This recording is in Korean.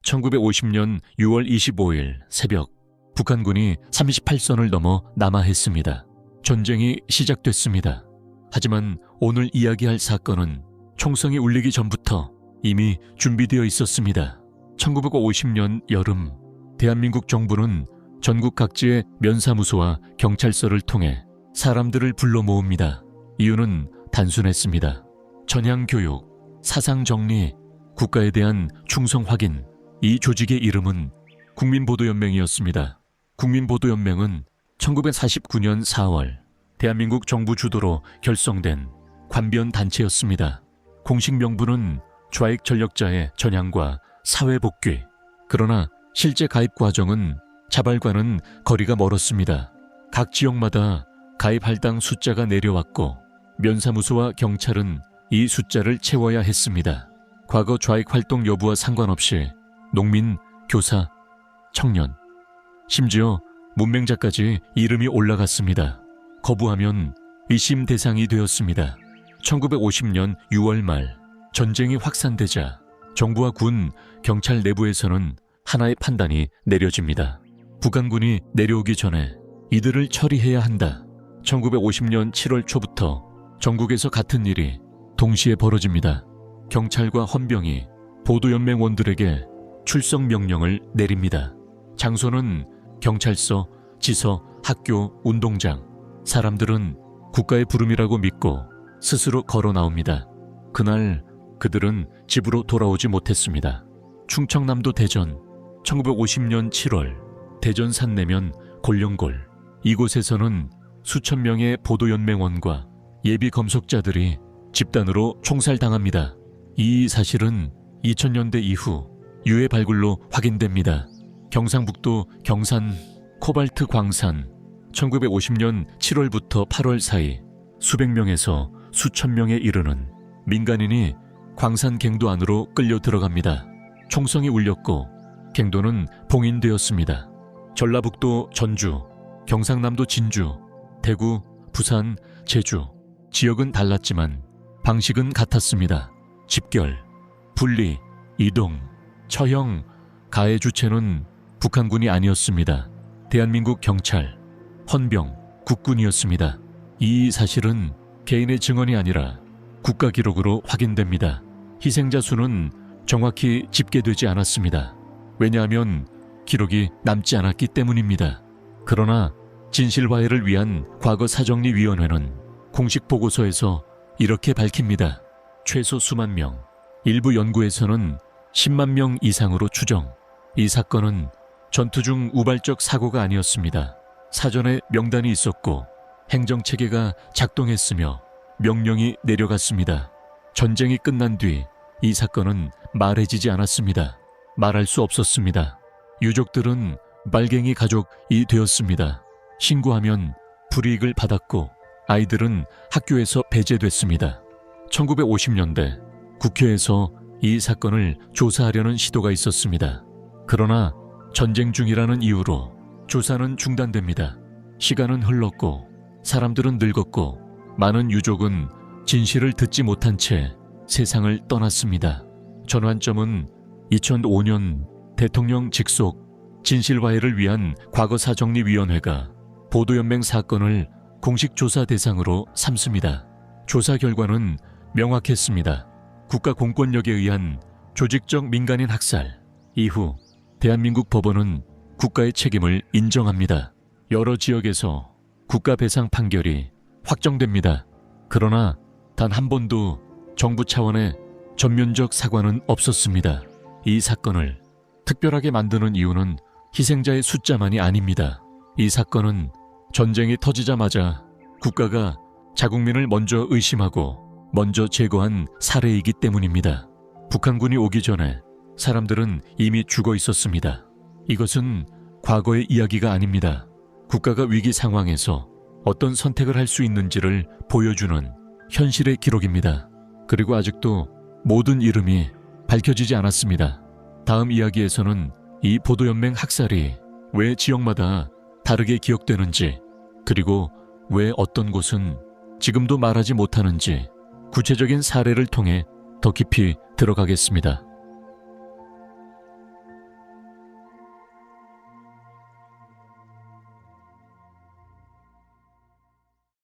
1950년 6월 25일 새벽, 북한군이 38선을 넘어 남하했습니다. 전쟁이 시작됐습니다. 하지만 오늘 이야기할 사건은 총성이 울리기 전부터 이미 준비되어 있었습니다. 1950년 여름, 대한민국 정부는 전국 각지의 면사무소와 경찰서를 통해 사람들을 불러 모읍니다. 이유는 단순했습니다. 전향교육, 사상정리, 국가에 대한 충성 확인. 이 조직의 이름은 국민보도연맹이었습니다. 국민보도연맹은 1949년 4월 대한민국 정부 주도로 결성된 관변단체였습니다. 공식 명분은 좌익 전력자의 전향과 사회복귀. 그러나 실제 가입 과정은 자발과는 거리가 멀었습니다. 각 지역마다 가입 할당 숫자가 내려왔고 면사무소와 경찰은 이 숫자를 채워야 했습니다. 과거 좌익 활동 여부와 상관없이 농민, 교사, 청년, 심지어 문맹자까지 이름이 올라갔습니다. 거부하면 의심 대상이 되었습니다. 1950년 6월 말 전쟁이 확산되자 정부와 군, 경찰 내부에서는 하나의 판단이 내려집니다. 북한군이 내려오기 전에 이들을 처리해야 한다. 1950년 7월 초부터 전국에서 같은 일이 동시에 벌어집니다. 경찰과 헌병이 보도연맹원들에게 출석 명령을 내립니다. 장소는 경찰서, 지서, 학교, 운동장. 사람들은 국가의 부름이라고 믿고 스스로 걸어 나옵니다. 그날 그들은 집으로 돌아오지 못했습니다. 충청남도 대전, 1950년 7월 대전 산내면 골룡골. 이곳에서는 수천 명의 보도연맹원과 예비 검속자들이 집단으로 총살당합니다. 이 사실은 2000년대 이후 유해 발굴로 확인됩니다. 경상북도 경산 코발트 광산 1950년 7월부터 8월 사이 수백 명에서 수천 명에 이르는 민간인이 광산 갱도 안으로 끌려 들어갑니다. 총성이 울렸고 갱도는 봉인되었습니다. 전라북도 전주, 경상남도 진주, 대구, 부산, 제주. 지역은 달랐지만 방식은 같았습니다. 집결, 분리, 이동, 처형, 가해 주체는 북한군이 아니었습니다. 대한민국 경찰, 헌병, 국군이었습니다. 이 사실은 개인의 증언이 아니라 국가 기록으로 확인됩니다. 희생자 수는 정확히 집계되지 않았습니다. 왜냐하면 기록이 남지 않았기 때문입니다. 그러나 진실화해를 위한 과거사정리위원회는 공식 보고서에서 이렇게 밝힙니다. 최소 수만 명, 일부 연구에서는 10만 명 이상으로 추정. 이 사건은 전투 중 우발적 사고가 아니었습니다. 사전에 명단이 있었고 행정체계가 작동했으며 명령이 내려갔습니다. 전쟁이 끝난 뒤 이 사건은 말해지지 않았습니다. 말할 수 없었습니다. 유족들은 말갱이 가족이 되었습니다. 신고하면 불이익을 받았고 아이들은 학교에서 배제됐습니다. 1950년대 국회에서 이 사건을 조사하려는 시도가 있었습니다. 그러나 전쟁 중이라는 이유로 조사는 중단됩니다. 시간은 흘렀고 사람들은 늙었고 많은 유족은 진실을 듣지 못한 채 세상을 떠났습니다. 전환점은 2005년 대통령 직속 진실화해를 위한 과거사정리위원회가 보도연맹 사건을 공식 조사 대상으로 삼습니다. 조사 결과는 명확했습니다. 국가 공권력에 의한 조직적 민간인 학살. 이후 대한민국 법원은 국가의 책임을 인정합니다. 여러 지역에서 국가배상 판결이 확정됩니다. 그러나 단 한 번도 정부 차원의 전면적 사과는 없었습니다. 이 사건을 특별하게 만드는 이유는 희생자의 숫자만이 아닙니다. 이 사건은 전쟁이 터지자마자 국가가 자국민을 먼저 의심하고 먼저 제거한 사례이기 때문입니다. 북한군이 오기 전에 사람들은 이미 죽어 있었습니다. 이것은 과거의 이야기가 아닙니다. 국가가 위기 상황에서 어떤 선택을 할 수 있는지를 보여주는 현실의 기록입니다. 그리고 아직도 모든 이름이 밝혀지지 않았습니다. 다음 이야기에서는 이 보도연맹 학살이 왜 지역마다 다르게 기억되는지, 그리고 왜 어떤 곳은 지금도 말하지 못하는지 구체적인 사례를 통해 더 깊이 들어가겠습니다.